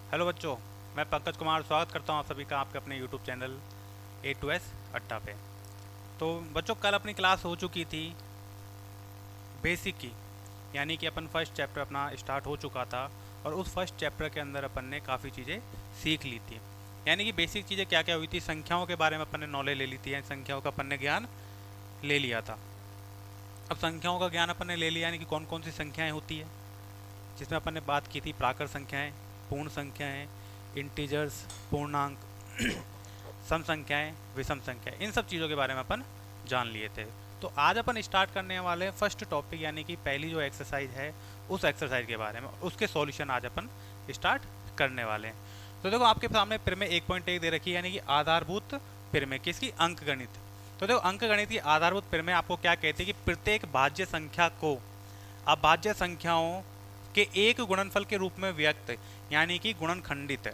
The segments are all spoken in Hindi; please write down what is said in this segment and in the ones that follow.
हेलो बच्चों, मैं पंकज कुमार स्वागत करता हूँ आप सभी का आपके अपने YouTube channel A to S Adda पे। तो बच्चों, कल अपनी क्लास हो चुकी थी बेसिक की, यानी कि अपन फर्स्ट चैप्टर अपना स्टार्ट हो चुका था और उस फर्स्ट चैप्टर के अंदर अपन ने काफ़ी चीज़ें सीख ली थी। यानी कि बेसिक चीज़ें क्या क्या हुई थी, संख्याओं के बारे में अपन ने नॉलेज ले ली थी, यानी संख्याओं का अपन ने ज्ञान ले लिया था। अब संख्याओं का ज्ञान अपन ने ले लिया, यानी कि कौन कौन सी संख्याएँ होती है, जिसमें अपन ने बात की थी प्राकृत संख्याएँ, पूर्ण संख्याएँ, इंटीजर्स, पूर्णांक, सम संख्याएं, विषम संख्याएं, इन सब चीज़ों के बारे में अपन जान लिए थे। तो आज अपन स्टार्ट करने वाले हैं फर्स्ट टॉपिक, यानी कि पहली जो एक्सरसाइज है उस एक्सरसाइज के बारे में, उसके सॉल्यूशन आज अपन स्टार्ट करने वाले हैं। तो देखो, आपके सामने प्रमेय 1.1 दे रखी है, यानी कि आधारभूत प्रमेय, किसकी? अंक गणित। तो देखो, अंक गणित की आधारभूत प्रमेय आपको क्या कहती है कि प्रत्येक भाज्य संख्या को अभाज्य संख्याओं के एक गुणनफल के रूप में व्यक्त, यानी कि गुणनखंडित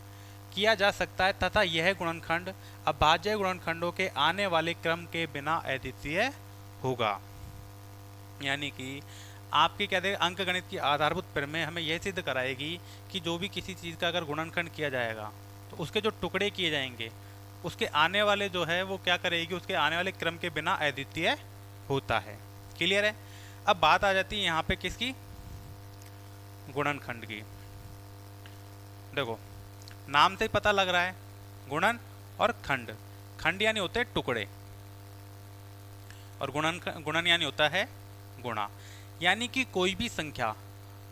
किया जा सकता है तथा यह गुणनखंड अभाज्य गुणनखंडों के आने वाले क्रम के बिना अद्वितीय होगा। यानी कि आपकी कहते हैं अंक गणित की आधारभूत प्रमेय हमें यह सिद्ध कराएगी कि जो भी किसी चीज़ का अगर गुणनखंड किया जाएगा तो उसके जो टुकड़े किए जाएंगे उसके आने वाले जो है वो क्या करेगी, उसके आने वाले क्रम के बिना अद्वितीय होता है। क्लियर है? अब बात आ जाती है यहाँ पे किसकी? गुणनखंड की। देखो, नाम से ही पता लग रहा है, गुणन और खंड। खंड यानी होते हैं टुकड़े और गुणन गुणन यानी होता है गुणा। यानी कि कोई भी संख्या,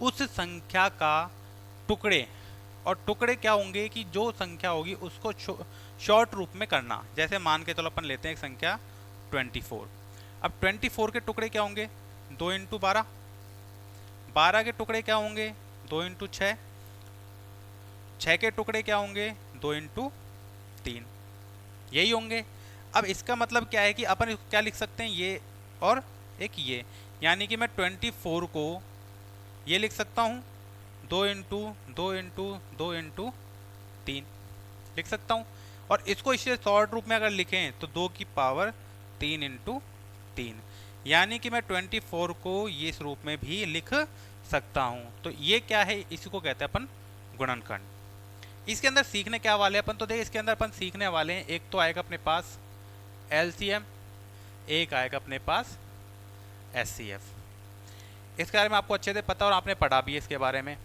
उस संख्या का टुकड़े, और टुकड़े क्या होंगे कि जो संख्या होगी उसको शॉर्ट रूप में करना। जैसे मान के चलो अपन लेते हैं एक संख्या 24। अब 24 के टुकड़े क्या होंगे? 2 इंटू 12। 12 के टुकड़े क्या होंगे? 2 इंटू 6। 6 के टुकड़े क्या होंगे? 2 इंटू 3। यही होंगे। अब इसका मतलब क्या है कि अपन इसको क्या लिख सकते हैं, ये और एक ये, यानी कि मैं 24 को ये लिख सकता हूँ 2 इंटू 2 इंटू 2 इंटू 3 लिख सकता हूँ। और इसको इसे शॉर्ट रूप में अगर लिखें तो 2 की पावर 3 इंटू 3, यानी कि मैं 24 को ये इस रूप में भी लिख सकता हूँ। तो ये क्या है? इसको कहते हैं अपन गुणनखंड। इसके अंदर सीखने क्या वाले अपन, तो देखिए इसके अंदर अपन सीखने वाले हैं, एक तो आएगा अपने पास एलसीएम, एक आएगा अपने पास एचसीएफ। इसके बारे में आपको अच्छे से पता और आपने पढ़ा भी है इसके बारे में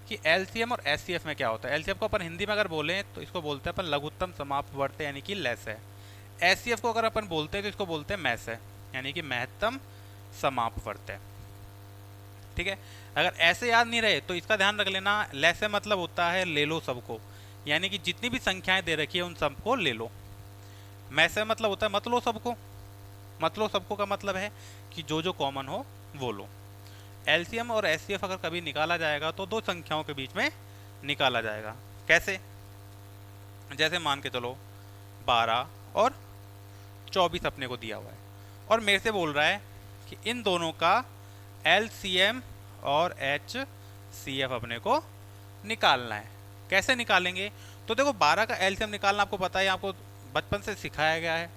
कि एलसीएम और एचसीएफ में क्या होता है। एलसीएफ को अपन हिंदी में अगर बोलें तो इसको बोलते हैं अपन लघुत्तम समापवर्त, यानी कि लेस है। एचसीएफ को अगर अपन बोलते हैं तो इसको बोलते हैं मैस है, यानी कि महत्तम समापवर्त है। ठीक है? अगर ऐसे याद नहीं रहे तो इसका ध्यान रख लेना, लेस से मतलब होता है ले लो सबको, यानी कि जितनी भी संख्याएं दे रखी है उन सबको ले लो। मैस से मतलब होता है मत लो सबको। मत लो सबको का मतलब है कि जो जो कॉमन हो वो लो। एलसीएम और एचसीएफ अगर कभी निकाला जाएगा तो दो संख्याओं के बीच में निकाला जाएगा। कैसे? जैसे मान के चलो 12 और 24 अपने को दिया हुआ है और मेरे से बोल रहा है कि इन दोनों का एलसीएम और एचसीएफ अपने को निकालना है। कैसे निकालेंगे? तो देखो, 12 का एलसीएम निकालना आपको पता है, आपको बचपन से सिखाया गया है।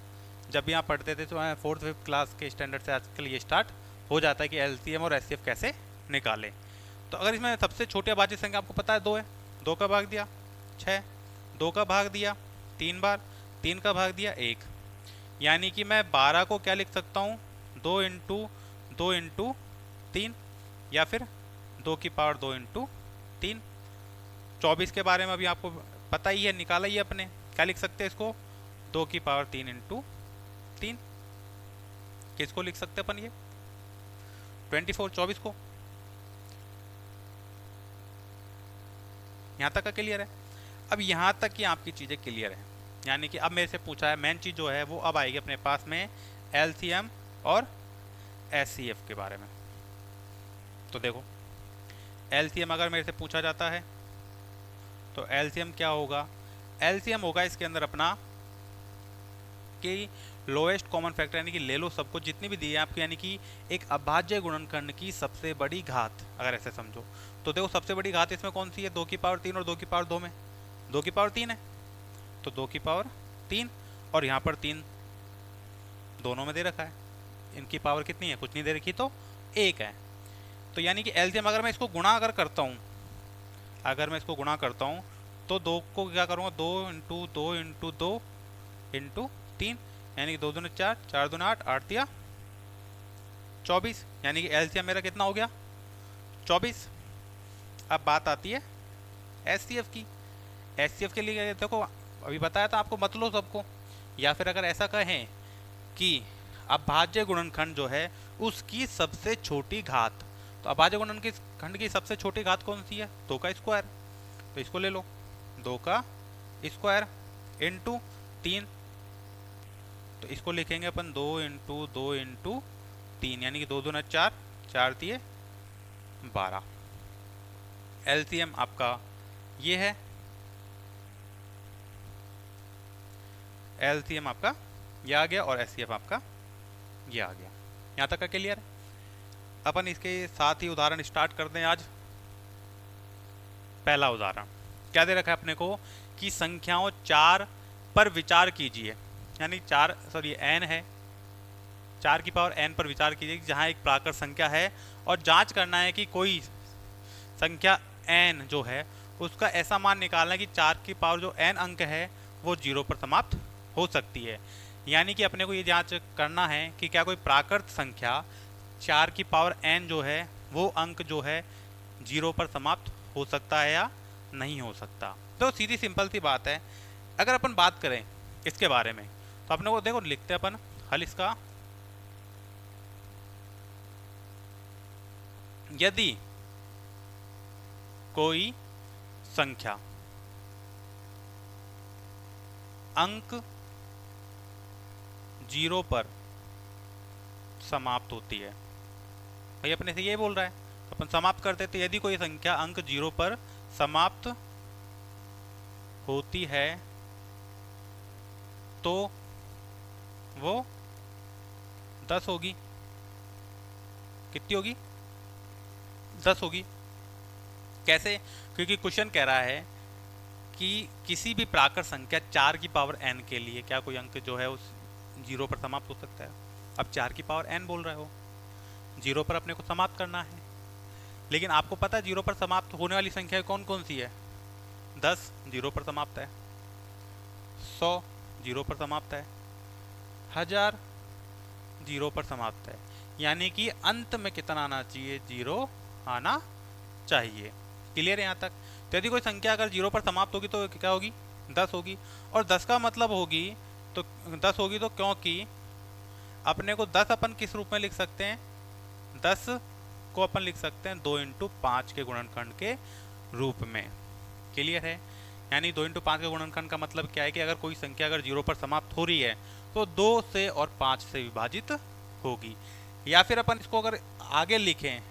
जब भी आप पढ़ते थे तो 4th 5th क्लास के स्टैंडर्ड से आजकल ये स्टार्ट हो जाता है कि एलसीएम और एचसीएफ कैसे निकालें। तो अगर इसमें सबसे छोटी अभाज्य संख्या आपको पता है 2 है, 2 का भाग दिया 6, 2 का भाग दिया 3 बार, 3 का भाग दिया 1, यानी कि मैं 12 को क्या लिख सकता हूँ? 2 इंटू 2 इंटू 3, या फिर 2 की पावर 2 इंटू 3। 24 के बारे में अभी आपको पता ही है, निकाला ही है अपने, क्या लिख सकते हैं इसको? 2 की पावर 3 इंटू 3। किसको लिख सकते अपन ये? 24 को। यहाँ तक का क्लियर है? अब यहाँ तक की आपकी चीज़ें क्लियर है, यानी कि अब मेरे से पूछा है मेन चीज़ जो है वो अब आएगी अपने पास में एलसीएम और एचसीएफ के बारे में। तो देखो, एलसीएम अगर मेरे से पूछा जाता है तो एलसीएम क्या होगा? एलसीएम होगा इसके अंदर अपना कि लोएस्ट कॉमन फैक्टर, यानी कि ले लो सबको जितनी भी दी है आपको, यानी कि एक अभाज्य गुणनखंड की सबसे बड़ी घात, अगर ऐसे समझो। तो देखो, सबसे बड़ी घात इसमें कौन सी है? 2 की पावर 3 और 2 की पावर 2 में 2 की पावर 3 है, तो 2 की पावर 3, और यहाँ पर 3 दोनों में दे रखा है। इनकी पावर कितनी है? कुछ नहीं दे रखी, तो 1 है। तो यानी कि एलसीएम अगर मैं इसको गुणा अगर करता हूँ, अगर मैं इसको गुणा करता हूँ तो 2 को क्या करूँगा, 2 × 2 × 2 × 3, यानी कि 2 दूनी 4, 4 दूनी 8, 8 तिया 24, यानी कि एलसीएम मेरा कितना हो गया, 24। अब बात आती है एचसीएफ की। एचसीएफ के लिए देखो अभी बताया था आपको, मत लो सबको। या फिर अगर ऐसा कहें कि अभाज्य गुणनखंड जो है उसकी सबसे छोटी घात, तो अभाज्य गुणनखंड की सबसे छोटी घात कौन सी है, 2 का स्क्वायर। तो इसको ले लो, 2 का स्क्वायर इंटू 3, तो इसको लिखेंगे अपन 2 × 2 × 3, यानी कि 2 दूना 4, 4 तिये 12। एलसीएम आपका ये है, एलसीएम आपका ये आ गया और एचसीएफ आपका ये आ गया। यहाँ तक का क्लियर है। अपन इसके साथ ही उदाहरण स्टार्ट कर दें आज। पहला उदाहरण क्या दे रखा है अपने को कि संख्याओं 4 पर विचार कीजिए, यानी 4 सॉरी n है, 4 की पावर n पर विचार कीजिए जहाँ एक प्राकृत संख्या है और जांच करना है कि कोई संख्या n जो है उसका ऐसा मान निकालना है कि 4 की पावर जो n अंक है वो 0 पर समाप्त हो सकती है। यानी कि अपने को ये जांच करना है कि क्या कोई प्राकृत संख्या 4 की पावर n जो है वो अंक जो है 0 पर समाप्त हो सकता है या नहीं हो सकता। तो सीधी सिंपल सी बात है। अगर अपन बात करें इसके बारे में तो अपने को देखो लिखते हैं अपन हल इसका। यदि कोई संख्या अंक 0 पर समाप्त होती है, भाई अपने से ये बोल रहा है, अपन समाप्त करते तो यदि कोई संख्या अंक 0 पर समाप्त होती है तो वो 10 होगी। कितनी होगी, 10 होगी। कैसे, क्योंकि क्वेश्चन कह रहा है कि किसी भी प्राकृत संख्या 4 की पावर n के लिए क्या कोई अंक जो है उस 0 पर समाप्त हो सकता है। अब 4 की पावर n बोल रहे हो, 0 पर अपने को समाप्त करना है, लेकिन आपको पता है 0 पर समाप्त होने वाली संख्या कौन कौन सी है। 10 0 पर समाप्त है, 100 0 पर समाप्त है, 1000 0 पर समाप्त है। यानी कि अंत में कितना आना चाहिए, 0 आना चाहिए। क्लियर है यहाँ तक। तो यदि कोई संख्या अगर 0 पर समाप्त होगी तो क्या होगी, 10 होगी। और 10 का मतलब होगी तो 10 होगी तो क्योंकि अपने को 10 अपन किस रूप में लिख सकते हैं, 10 को अपन लिख सकते हैं 2 × 5 के गुणनखंड के रूप में। क्लियर है। यानी 2 × 5 के गुणनखंड का मतलब क्या है कि अगर कोई संख्या अगर 0 पर समाप्त हो रही है तो 2 से और 5 से विभाजित होगी। या फिर अपन इसको अगर आगे लिखें,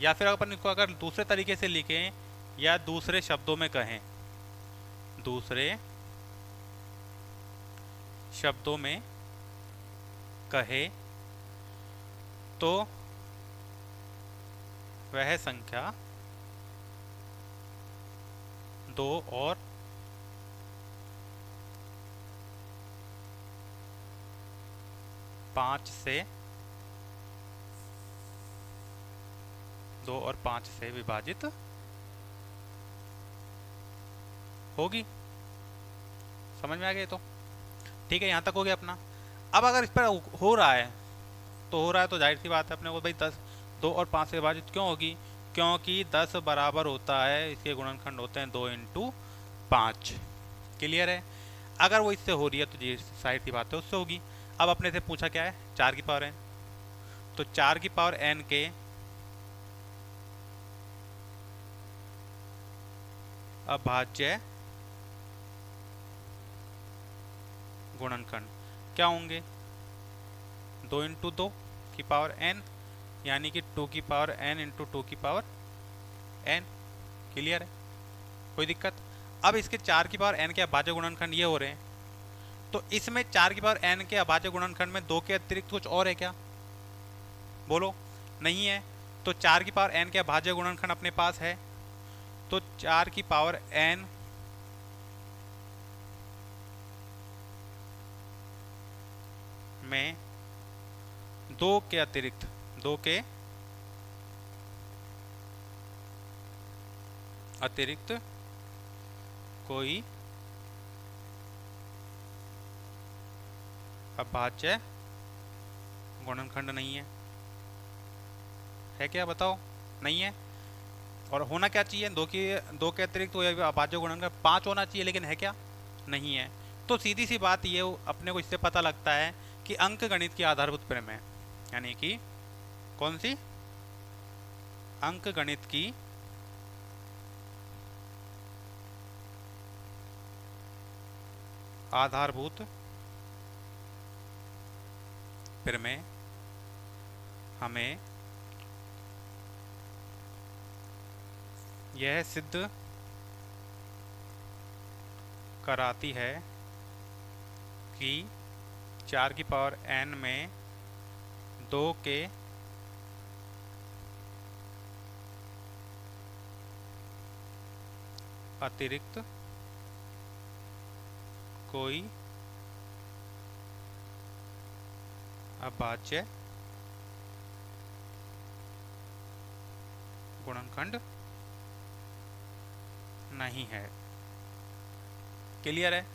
या फिर अपन इसको अगर दूसरे तरीके से लिखें या दूसरे शब्दों में कहें, दूसरे शब्दों में कहे तो वह संख्या 2 और 5 से 2 और 5 से विभाजित होगी। समझ में आ गया। तो ठीक है, यहाँ तक हो गया अपना। अब अगर इस पर हो रहा है तो जाहिर सी बात है अपने को भाई 10 2 और 5 से विभाजित क्यों होगी, क्योंकि 10 बराबर होता है, इसके गुणनखंड होते हैं 2 × 5। क्लियर है। अगर वो इससे हो रही है तो जी साइड की बात है उससे होगी। अब अपने से पूछा क्या है, 4 की पावर n, तो 4 की पावर n के अभाज्य गुणनखंड क्या होंगे, 2 × 2 की पावर n, यानी कि 2 की पावर n × 2 की पावर n। क्लियर है, कोई दिक्कत। अब इसके 4 की पावर n के अभाज्य गुणनखंड ये हो रहे हैं, तो इसमें 4 की पावर n के अभाज्य गुणनखंड में 2 के अतिरिक्त कुछ और है क्या, बोलो। नहीं है। तो 4 की पावर n के अभाज्य गुणनखंड अपने पास है, तो 4 की पावर n में 2 के अतिरिक्त 2 के अतिरिक्त कोई अभाज्य गुणनखंड नहीं है क्या बताओ? नहीं है। और होना क्या चाहिए? दो के अतिरिक्त तो अभाज्य गुणनखंड 5 होना चाहिए, लेकिन है क्या? नहीं है। तो सीधी सी बात ये अपने को इससे पता लगता है कि अंक गणित की आधारभूत प्रमेय, यानी कि कौन सी? अंक गणित की आधारभूत प्रमेय हमें यह सिद्ध कराती है कि 4 की पावर n में 2 के अतिरिक्त कोई अभाज्य गुणनखंड नहीं है। क्लियर है?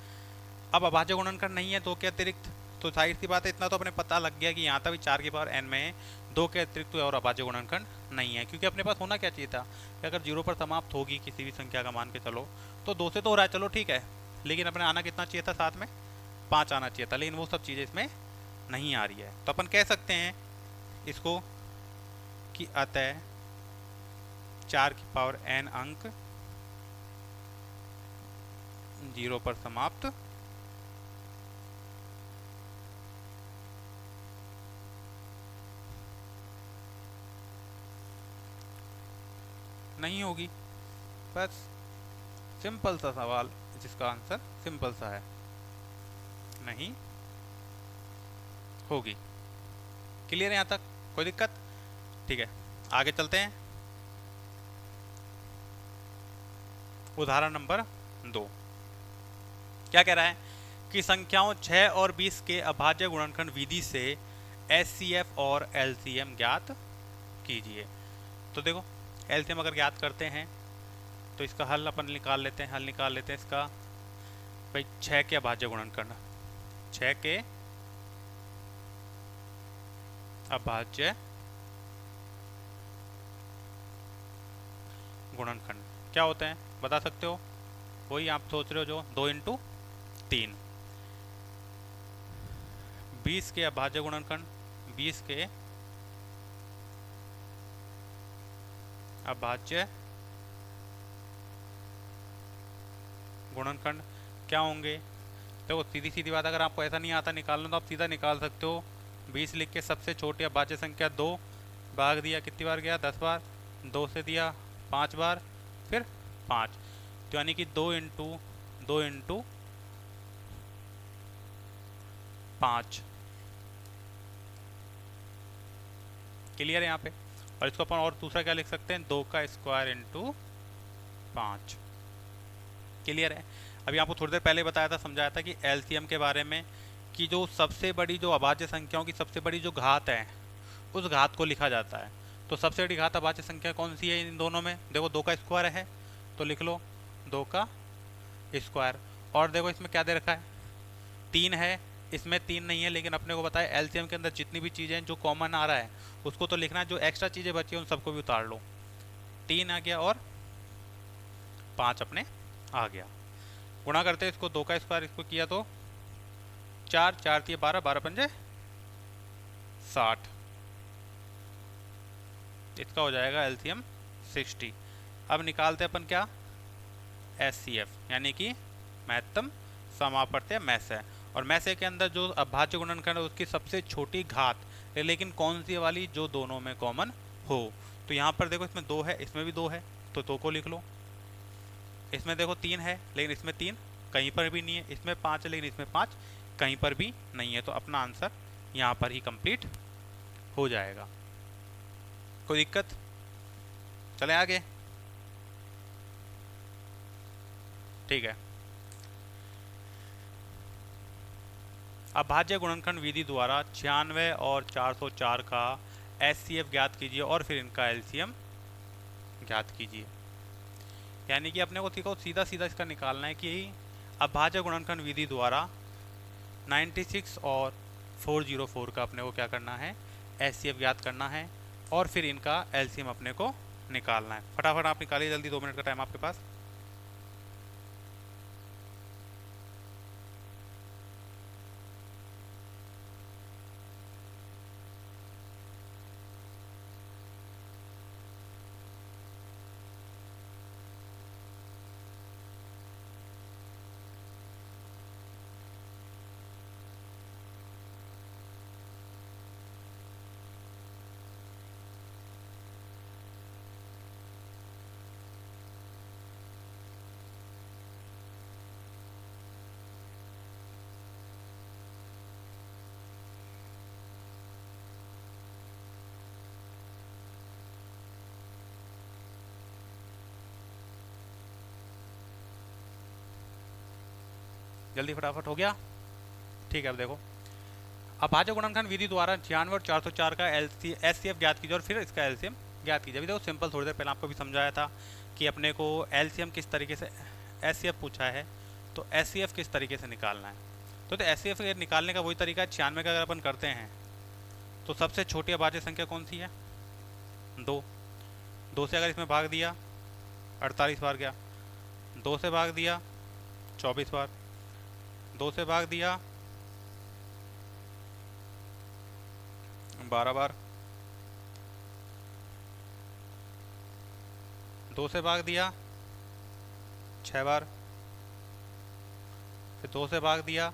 अब अभाज्य गुणनखंड नहीं है 2 के अतिरिक्त, तो जाहिर सी बात है इतना तो अपने पता लग गया कि यहाँ तक भी 4 की पावर n में 2 के अतिरिक्त कोई और अभाज्य गुणनखंड नहीं है। क्योंकि अपने पास होना क्या चाहिए था कि अगर 0 पर समाप्त होगी किसी भी संख्या का मान के चलो तो 2 से तो हो रहा है, चलो ठीक है, लेकिन अपने आना कितना चाहिए था? साथ में 5 आना चाहिए था, लेकिन वो सब चीज़ें इसमें नहीं आ रही है। तो अपन कह सकते हैं इसको कि अतः 4 की पावर n अंक 0 पर समाप्त नहीं होगी। बस सिंपल सा सवाल जिसका आंसर सिंपल सा है, नहीं होगी। क्लियर है यहाँ तक? कोई दिक्कत? ठीक है, आगे चलते हैं। उदाहरण नंबर 2 क्या कह रहा है कि संख्याओं 6 और 20 के अभाज्य गुणनखंड विधि से एचसीएफ और एलसीएम ज्ञात कीजिए। तो देखो एलसीएम अगर ज्ञात करते हैं तो इसका हल अपन निकाल लेते हैं। हल निकाल लेते हैं इसका भाई 6 के अभाज्य गुणनखंड, 6 के अभाज्य गुणनखंड क्या होते हैं बता सकते हो? वही आप सोच रहे हो जो 2 इंटू 3। 20 के अभाज्य गुणनखंड, 20 के अभाज्य गुणनखंड क्या होंगे? देखो सीधी सीधी बात, अगर आपको ऐसा नहीं आता निकालना तो आप सीधा निकाल सकते हो। 20 लिख के सबसे छोटी अभाज्य संख्या 2 भाग दिया, कितनी बार गया? 10 बार। 2 से दिया 5 बार, फिर 5, तो यानी कि 2 इंटू 5। क्लियर है यहाँ पे? और इसको अपन और दूसरा क्या लिख सकते हैं? 2 का स्क्वायर इंटू 5। क्लियर है? अभी आपको थोड़ी देर पहले बताया था, समझाया था कि एलसीएम के बारे में, कि जो सबसे बड़ी जो अभाज्य संख्याओं की सबसे बड़ी जो घात है उस घात को लिखा जाता है। तो सबसे बड़ी घात अभाज्य संख्या कौन सी है इन दोनों में? देखो 2 का स्क्वायर है तो लिख लो 2 का स्क्वायर। और देखो इसमें क्या दे रखा है? 3 है, इसमें 3 नहीं है, लेकिन अपने को बताया एलसीएम के अंदर जितनी भी चीज़ें जो कॉमन आ रहा है उसको तो लिखना है, जो एक्स्ट्रा चीज़ें बची हैं उन सबको भी उतार लो। 3 आ गया और 5 अपने आ गया। गुणा करते हैं इसको, 2 का स्क्वायर इसको किया तो 4, 4 3 12, 12 पंजे 60। इसका हो जाएगा एलसीएम 60। अब निकालते हैं अपन क्या? एचसीएफ, यानी कि महत्तम समापवर्तीय मैसे। और मैसे के अंदर जो अभाज्य गुणनखंड है उसकी सबसे छोटी घात, लेकिन कौन सी वाली? जो दोनों में कॉमन हो। तो यहाँ पर देखो इसमें 2 है, इसमें भी 2 है, तो 2 को लिख लो। इसमें देखो 3 है, लेकिन इसमें 3 कहीं पर भी नहीं है। इसमें 5 है, लेकिन इसमें 5 कहीं पर भी नहीं है। तो अपना आंसर यहाँ पर ही कंप्लीट हो जाएगा। कोई दिक्कत? चले आगे। ठीक है, अभाज्य गुणनखंड विधि द्वारा 96 और 404 का एचसीएफ ज्ञात कीजिए और फिर इनका एलसीएम ज्ञात कीजिए। यानी कि अपने को देखो सीधा सीधा इसका निकालना है कि अभाज्य गुणनखंड विधि द्वारा 96 और 404 का अपने को क्या करना है, एचसीएफ ज्ञात करना है और फिर इनका एलसीएम अपने को निकालना है। फटाफट आप निकालिए जल्दी, 2 मिनट का टाइम आपके पास। जल्दी फटाफट, हो गया? ठीक है, अब देखो अभाज्य गुणनखंड विधि द्वारा 96 और 404 का एचसीएफ ज्ञात कीजिए और फिर इसका एलसीएम ज्ञात कीजिए। अभी देखो सिंपल, थोड़ी देर पहले आपको भी समझाया था कि अपने को एलसीएम किस तरीके से, एचसीएफ पूछा है तो एचसीएफ किस तरीके से निकालना है। तो एचसीएफ निकालने का वही तरीका है, 96 का अगर अपन करते हैं तो सबसे छोटी अभाज्य संख्या कौन सी है, 2। 2 से अगर इसमें भाग दिया 48 बार गया, 2 से भाग दिया 24 बार, 2 से भाग दिया 12 बार, 2 से भाग दिया 6 बार, फिर 2 से भाग दिया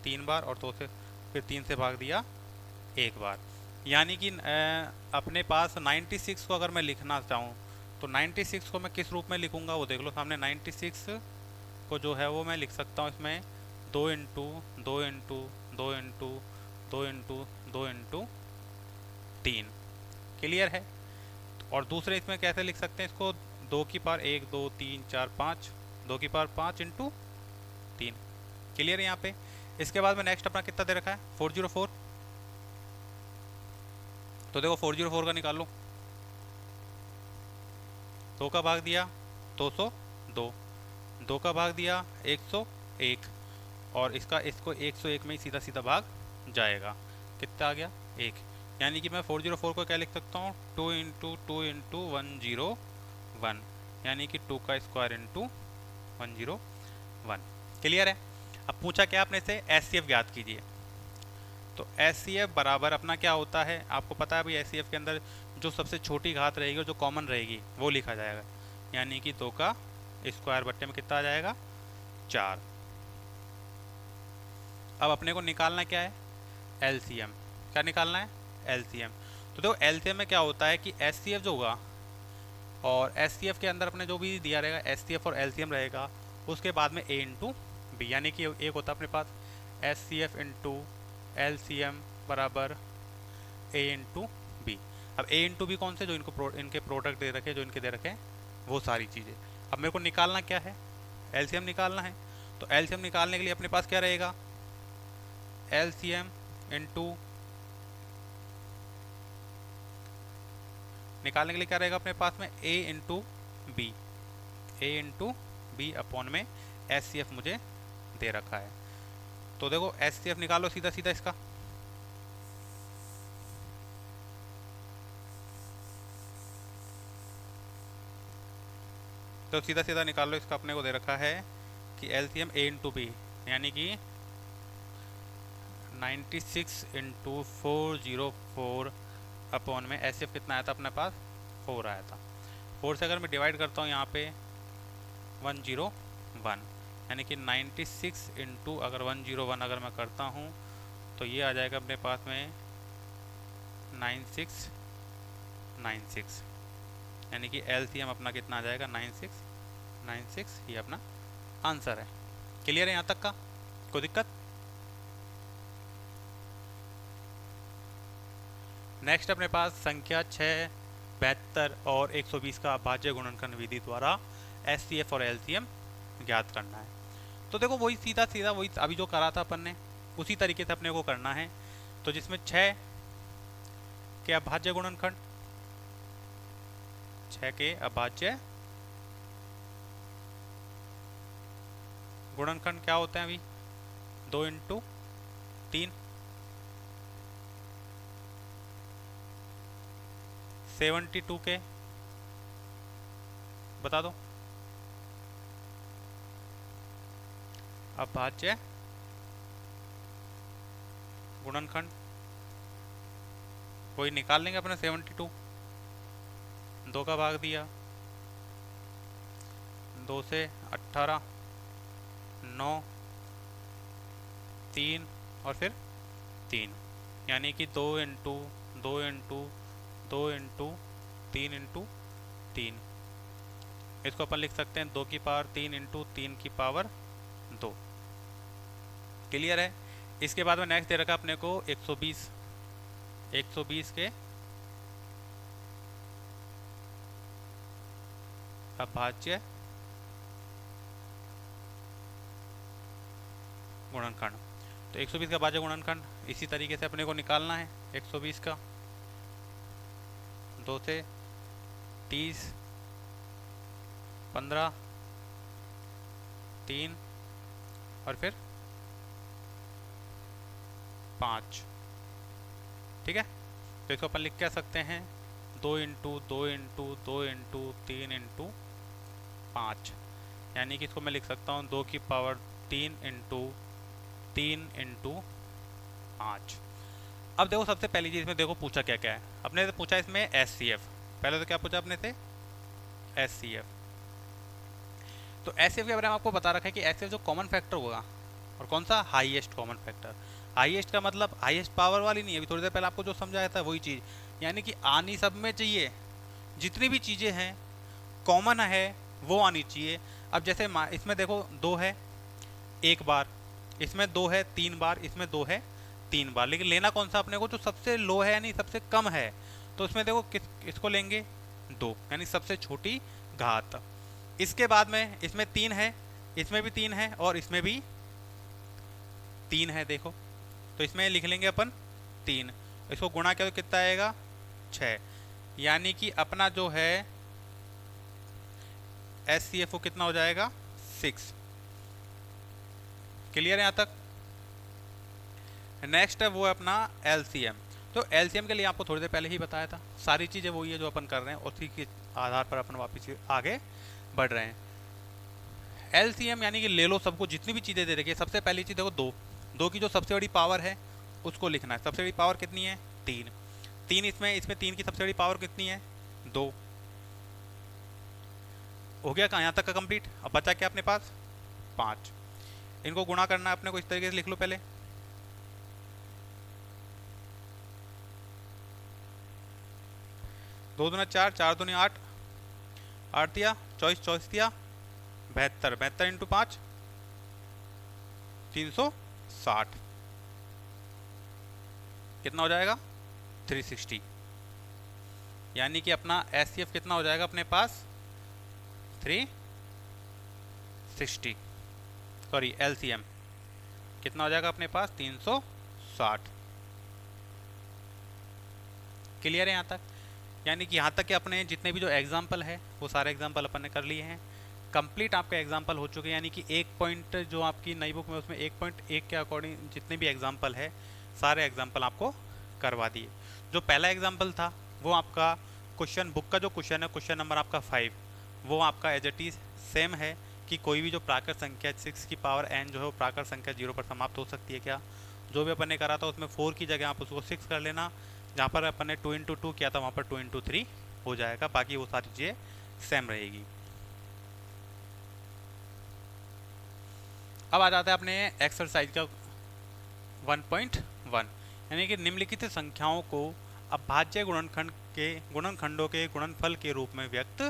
3 बार और 2 से फिर 3 से भाग दिया 1 बार। यानी कि अपने पास 96 को अगर मैं लिखना चाहूँ तो 96 को मैं किस रूप में लिखूँगा वो देख लो सामने। 96 को जो है वो मैं लिख सकता हूँ इसमें 2 into 2 into 2 into 2 into 2 into 3। Clear है? और दूसरे इसमें कैसे लिख सकते हैं इसको, 2 की पावर 1 2 3 4 5, 2 की पावर 5 इंटू 3। क्लियर है यहाँ पे? इसके बाद में नेक्स्ट अपना कितना दे रखा है, 404। तो देखो 404 का निकाल लो, 2 का भाग दिया 202, 2 का भाग दिया 101 और इसको 101 में ही सीधा सीधा भाग जाएगा। कितना आ गया, 1। यानी कि मैं 404 को क्या लिख सकता हूँ, 2 इंटू 2 इंटू 101, यानी कि 2 का स्क्वायर इंटू 101। क्लियर है? अब पूछा क्या आपने से, एचसीएफ ज्ञात कीजिए। तो एचसीएफ बराबर अपना क्या होता है, आपको पता है भाई एचसीएफ के अंदर जो सबसे छोटी घात रहेगी और जो कॉमन रहेगी वो लिखा जाएगा। यानी कि 2 का स्क्वायर बट्टे में कितना आ जाएगा, 4। अब अपने को निकालना क्या है, एलसीएम। क्या निकालना है, एलसीएम। तो देखो एलसीएम में क्या होता है कि एचसीएफ जो होगा और एचसीएफ के अंदर अपने जो भी दिया रहेगा एचसीएफ और एलसीएम रहेगा, उसके बाद में ए इंटू बी, यानी कि एक होता है अपने पास एचसीएफ इंटू एलसीएम बराबर ए इंटू बी। अब ए इंटू बी कौन से, जो इनके प्रोडक्ट दे रखे, जो इनके दे रखे वो सारी चीज़ें। अब मेरे को निकालना क्या है, एलसीएम निकालना है। तो एलसीएम निकालने के लिए अपने पास क्या रहेगा, एलसीएम इंटू, निकालने के लिए क्या रहेगा अपने पास में, ए इंटू बी, ए इंटू बी अपॉन में एचसीएफ मुझे दे रखा है। तो देखो एचसीएफ निकालो सीधा सीधा इसका, तो सीधा सीधा निकाल लो इसका, अपने को दे रखा है कि एलसीएम ए इंटू बी, यानी कि 96 इंटू 404 अपॉन में एचसीएफ कितना आया था अपने पास, 4 आया था। 4 से अगर मैं डिवाइड करता हूँ यहाँ पे 101, यानी कि 96 इंटू अगर 101 अगर मैं करता हूँ तो ये आ जाएगा अपने पास में 9696, यानी कि एलसीएम अपना कितना आ जाएगा, 9696। ये अपना आंसर है। क्लियर है यहाँ तक का, कोई दिक्कत? नेक्स्ट अपने पास संख्या 6, 72 और 120 का अभाज्य गुणनखंड विधि द्वारा एचसीएफ और एलसीएम ज्ञात करना है। तो देखो वही सीधा सीधा वही अभी जो करा था अपन ने, उसी तरीके से अपने को करना है। तो जिसमें 6 के अभाज्य गुणनखंड, 6 के अभाज्य गुणनखंड क्या होते हैं अभी, 2 इंटू 3, 72 के, बता दो। अब भाज्य गुणनखंड कोई निकाल लेंगे अपने 72, 2 का भाग दिया, 2 से 18, 9, 3 और फिर 3, यानी कि 2 इंटू 2 इंटू 2 इंटू 3 इंटू 3। इसको अपन लिख सकते हैं 2 की पावर 3 इंटू 3 की पावर 2। क्लियर है। इसके बाद में नेक्स्ट दे रखा अपने को 120, 120 के अभाज्य गुणनखंड। तो 120 का भाज्य गुणनखंड इसी तरीके से अपने को निकालना है। 120 का 2 से 30, 15, 3 और फिर 5। ठीक है, तो इसको अपन लिख क्या सकते हैं, 2 इंटू 2 इंटू 2 इंटू 3 इंटू 5, यानी कि इसको मैं लिख सकता हूँ 2 की पावर 3 इंटू 3 इंटू 5। अब देखो सबसे पहली चीज़ में देखो पूछा क्या क्या है अपने से, पूछा इसमें SCF। पहले तो क्या पूछा अपने से, SCF। तो SCF के बारे में आपको बता रखा है कि SCF जो कॉमन फैक्टर होगा, और कौन सा, हाईएस्ट कॉमन फैक्टर। हाईएस्ट का मतलब हाईएस्ट पावर वाली नहीं है, अभी थोड़ी देर पहले आपको जो समझाया था वही चीज़, यानी कि आनी सब में चाहिए, जितनी भी चीज़ें हैं कॉमन है वो आनी चाहिए। अब जैसे इसमें देखो 2 है 1 बार, इसमें 2 है 3 बार, इसमें 2 है 3 बार, लेकिन लेना कौन सा अपने को, जो सबसे लो है यानी सबसे कम है। तो इसमें देखो इसको लेंगे 2, यानी सबसे छोटी घात। इसके बाद में इसमें 3 है, इसमें भी 3 है और इसमें भी 3 है, देखो तो इसमें लिख लेंगे अपन 3, इसको गुणा किया तो कितना आएगा 6, यानी कि अपना जो है SCF वो कितना हो जाएगा 6। क्लियर है यहाँ तक। नेक्स्ट है वो है अपना LCM। तो LCM के लिए आपको थोड़ी देर पहले ही बताया था, सारी चीज़ें वही है जो अपन कर रहे हैं, उसी के आधार पर अपन वापस आगे बढ़ रहे हैं। LCM यानी कि ले लो सबको, जितनी भी चीज़ें दे रखी है। सबसे पहली चीज़ देखो 2, 2 की जो सबसे बड़ी पावर है उसको लिखना है। सबसे बड़ी पावर कितनी है 3, 3 इसमें 3 की सबसे बड़ी पावर कितनी है 2। हो गया कहाँ यहाँ तक का कंप्लीट। अब बचा क्या अपने पास 5, इनको गुणा करना है अपने को, इस तरीके से लिख लो पहले। दो दूना 4, 4 दूनी 8, 8 दिया 24, 24 दिया 72, 72 इंटू 5 360, कितना हो जाएगा 360, यानी कि अपना SCF कितना हो जाएगा अपने पास 360, सॉरी LCM कितना हो जाएगा अपने पास 360। क्लियर है यहाँ तक। यानी कि यहाँ तक कि अपने जितने भी जो एग्जाम्पल है वो सारे एग्जाम्पल अपन ने कर लिए हैं। कंप्लीट आपका एग्जाम्पल हो चुके हैं, यानी कि 1 पॉइंट जो आपकी नई बुक में उसमें 1.1 के अकॉर्डिंग जितने भी एग्जाम्पल है सारे एग्जाम्पल आपको करवा दिए। जो पहला एग्जाम्पल था वो आपका क्वेश्चन बुक का जो क्वेश्चन है, क्वेश्चन नंबर आपका 5, वो आपका एज इट इज़ सेम है कि कोई भी जो प्राकृत संख्या 6 की पावर n जो है वो प्राकृत संख्या 0 पर समाप्त हो सकती है क्या। जो भी अपन ने करा था उसमें 4 की जगह आप उसको 6 कर लेना, जहाँ पर अपन ने 2 इंटू 2 किया था वहाँ पर 2 इंटू 3 हो जाएगा, बाकी वो सारी चीज़ें सेम रहेगी। अब आ जाता है अपने एक्सरसाइज का 1.1, यानी कि निम्नलिखित संख्याओं को अभाज्य गुणनखंडों के गुणनफल के रूप में व्यक्त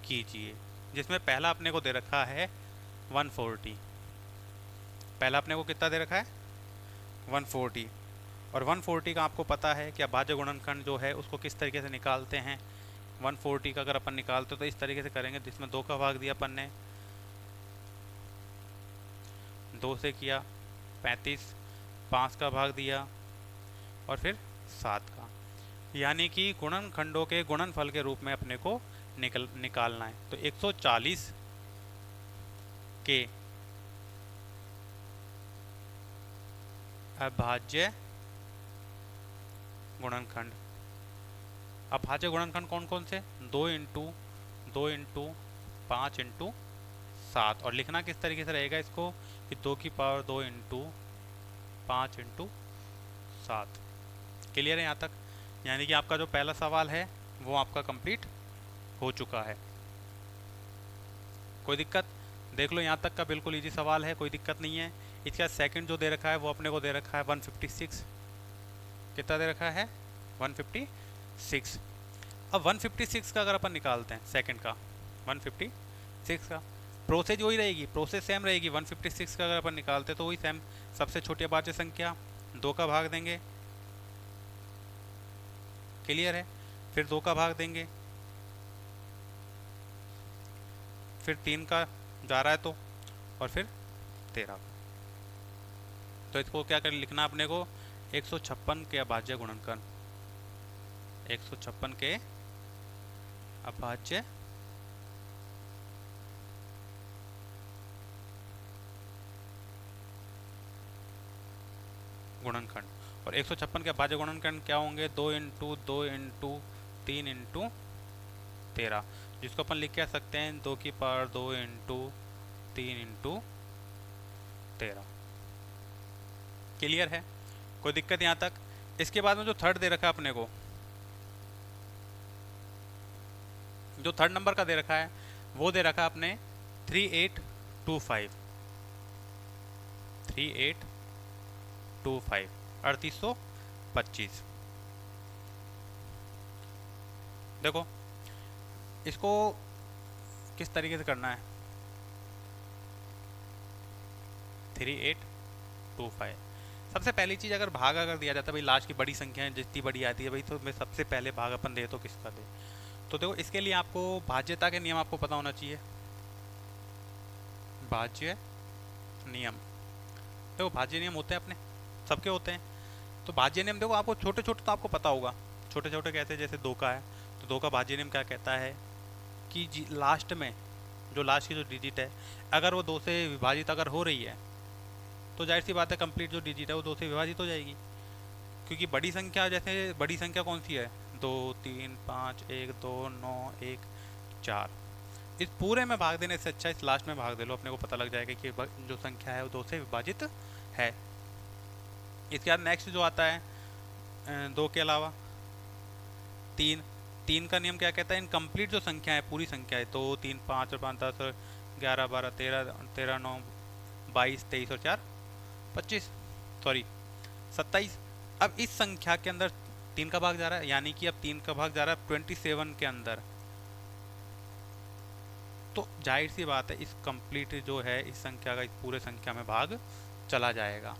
कीजिए। जिसमें पहला अपने को दे रखा है 140, पहला अपने को कितना दे रखा है 140, और 140 का आपको पता है कि अभाज्य गुणनखंड जो है उसको किस तरीके से निकालते हैं। 140 का अगर अपन निकालते तो इस तरीके से करेंगे, जिसमें 2 का भाग दिया अपन ने, 2 से किया 35, 5 का भाग दिया और फिर 7 का, यानी कि गुणनखंडों के गुणनफल के रूप में अपने को निकालना है। तो 140 के अभाज्य गुणनखंड। अभाज्य गुणनखंड कौन कौन से? 2 × 5 × 7। और लिखना किस तरीके से रहेगा इसको कि 2 की पावर 2 × 5 × 7। क्लियर है यहाँ तक? यानी कि आपका जो पहला सवाल है वो आपका कंप्लीट हो चुका है। कोई दिक्कत? देख लो यहाँ तक का बिल्कुल इजी सवाल है, कोई दिक्कत नहीं है। इसका सेकंड जो दे रखा है वो अपने को दे रखा है 156। कितना दे रखा है? 156। अब 156 का अगर अपन निकालते हैं सेकंड का, 156 का प्रोसेस वही रहेगी, प्रोसेस सेम रहेगी। 156 का अगर अपन निकालते तो वही सेम, सबसे छोटी अभाज्य संख्या 2 का भाग देंगे, क्लियर है? फिर 2 का भाग देंगे, फिर 3 का जा रहा है तो, और फिर 13 का। तो इसको क्या कर लिखना अपने को? 156 के अभाज्य गुणनखंड, 156 के अभाज्य गुणनखंड। और 156 के अभाज्य गुणनखंड क्या होंगे? 2 × 2 × 3 × 13, जिसको अपन लिख के सकते हैं 2 की पावर 2 × 3 × 13। क्लियर है? कोई दिक्कत यहाँ तक? इसके बाद में जो थर्ड दे रखा है अपने को, जो थर्ड नंबर का दे रखा है वो दे रखा है अपने 3825, 3825, 3825। देखो इसको किस तरीके से करना है। 3825, सबसे पहली चीज़ अगर भाग अगर दिया जाता है भाई, लास्ट की बड़ी संख्या जितनी बड़ी आती है भाई, तो मैं सबसे पहले भाग अपन दे तो किसका दे। तो देखो इसके लिए आपको भाज्यता के नियम आपको पता होना चाहिए। भाज्य नियम, देखो भाज्य नियम होते हैं अपने सबके होते हैं। तो भाज्य नियम देखो आपको छोटे छोटे तो आपको पता होगा, छोटे छोटे कैसे, जैसे 2 का है तो 2 का भाज्य नियम क्या कहता है कि लास्ट में जो लास्ट की जो डिजिट है अगर वो 2 से विभाजित अगर हो रही है तो जाहिर सी बात है कंप्लीट जो डिजिट है वो 2 से विभाजित हो जाएगी। क्योंकि बड़ी संख्या, जैसे बड़ी संख्या कौन सी है? 2 3 5 1 2 9 1 4। इस पूरे में भाग देने से अच्छा इस लास्ट में भाग दे लो, अपने को पता लग जाएगा कि जो संख्या है वो 2 से विभाजित है। इसके बाद नेक्स्ट जो आता है 2 के अलावा 3। 3 का नियम क्या कहता है? इनकम्प्लीट जो संख्या है, पूरी संख्या है, 2 3 5 और 5 10 11 12 13 13 9 22 23 और 4 25, सॉरी 27। अब इस संख्या के अंदर 3 का भाग जा रहा है, यानी कि अब 3 का भाग जा रहा है 27 के अंदर। तो जाहिर सी बात है इस कंप्लीट जो है इस संख्या का इस पूरे संख्या में भाग चला जाएगा।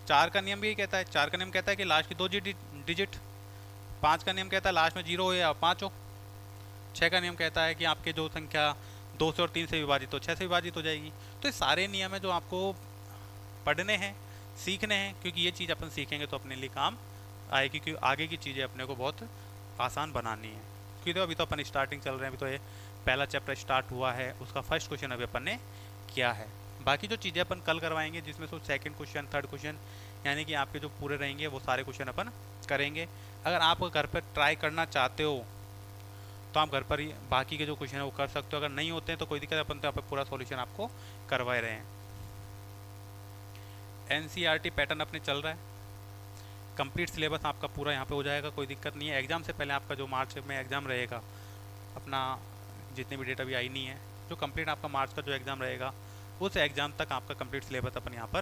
4 का नियम भी कहता है, 4 का नियम कहता है कि लास्ट की 2 डिजिट। 5 का नियम कहता है लास्ट में 0 हो या 5 हो। 6 का नियम कहता है कि आपके जो संख्या 2 से और 3 से विभाजित हो 6 से विभाजित हो जाएगी। तो ये सारे नियम है जो आपको पढ़ने हैं, सीखने हैं, क्योंकि ये चीज़ अपन सीखेंगे तो अपने लिए काम आएगी, क्योंकि आगे की चीज़ें अपने को बहुत आसान बनानी है। क्योंकि तो अभी तो अपन स्टार्टिंग चल रहे हैं, अभी तो ये पहला चैप्टर स्टार्ट हुआ है, उसका फर्स्ट क्वेश्चन अभी अपन ने किया है। बाकी जो चीज़ें अपन कल करवाएंगे, जिसमें से सेकंड क्वेश्चन थर्ड क्वेश्चन यानी कि आपके जो पूरे रहेंगे वो सारे क्वेश्चन अपन करेंगे। अगर आप घर पर ट्राई करना चाहते हो तो आप घर पर ही बाकी के जो क्वेश्चन है वो कर सकते हो। अगर नहीं होते हैं तो कोई दिक्कत, अपन तो यहाँ पर पूरा सॉल्यूशन आपको करवाए रहे हैं। NCERT पैटर्न अपने चल रहा है, कंप्लीट सिलेबस आपका पूरा यहाँ पे हो जाएगा, कोई दिक्कत नहीं है। एग्ज़ाम से पहले आपका जो मार्च में एग्ज़ाम रहेगा अपना, जितने भी डेट अभी आई नहीं है, जो कंप्लीट आपका मार्च का जो एग्ज़ाम रहेगा उस एग्ज़ाम तक आपका कंप्लीट सिलेबस अपन यहाँ पर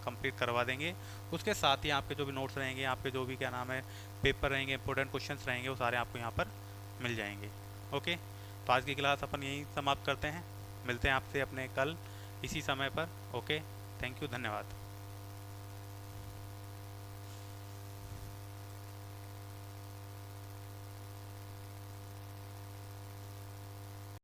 कंप्लीट करवा देंगे। उसके साथ ही आपके जो भी नोट्स रहेंगे, आपके जो भी क्या नाम है पेपर रहेंगे, इंपॉर्टेंट क्वेश्चंस रहेंगे, वो सारे आपको यहाँ पर मिल जाएंगे। ओके, तो आज की क्लास अपन यहीं समाप्त करते हैं, मिलते हैं आपसे अपने कल इसी समय पर। ओके, थैंक यू, धन्यवाद।